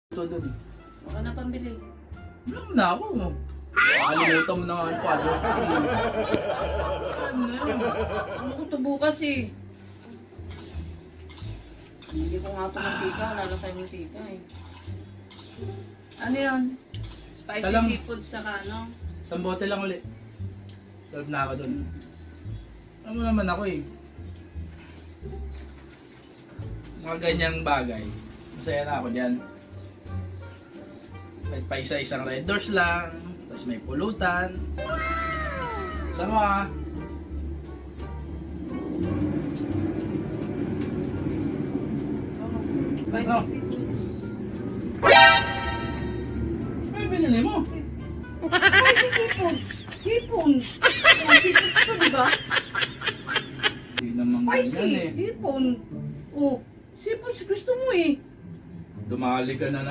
Ito doon. Baka na pambili. Alam mo na ako. Nakalimutan mo na nga ang father ko. Ano na yun? Ano ko to bukas eh? Hindi ko nga ito mantika. Wala lang tayo mantika eh. Ano yun? Spicy Salam. seafood saka ano? Isang bote lang ulit. Solve na ako doon. Alam mo naman ako eh. Mga ganyang bagay. Masaya na ako dyan. Kahit pa isa-isang red doors lang. Tapos may pulutan. Saan mo ah? Spicy Ano? seafood. Ano binili mo? Spicy seafood! Hipon! Seafood ito, di ba? Hindi naman Spicy! ganyan eh. Hipon! Oh, seafood gusto mo eh. Dumali ka na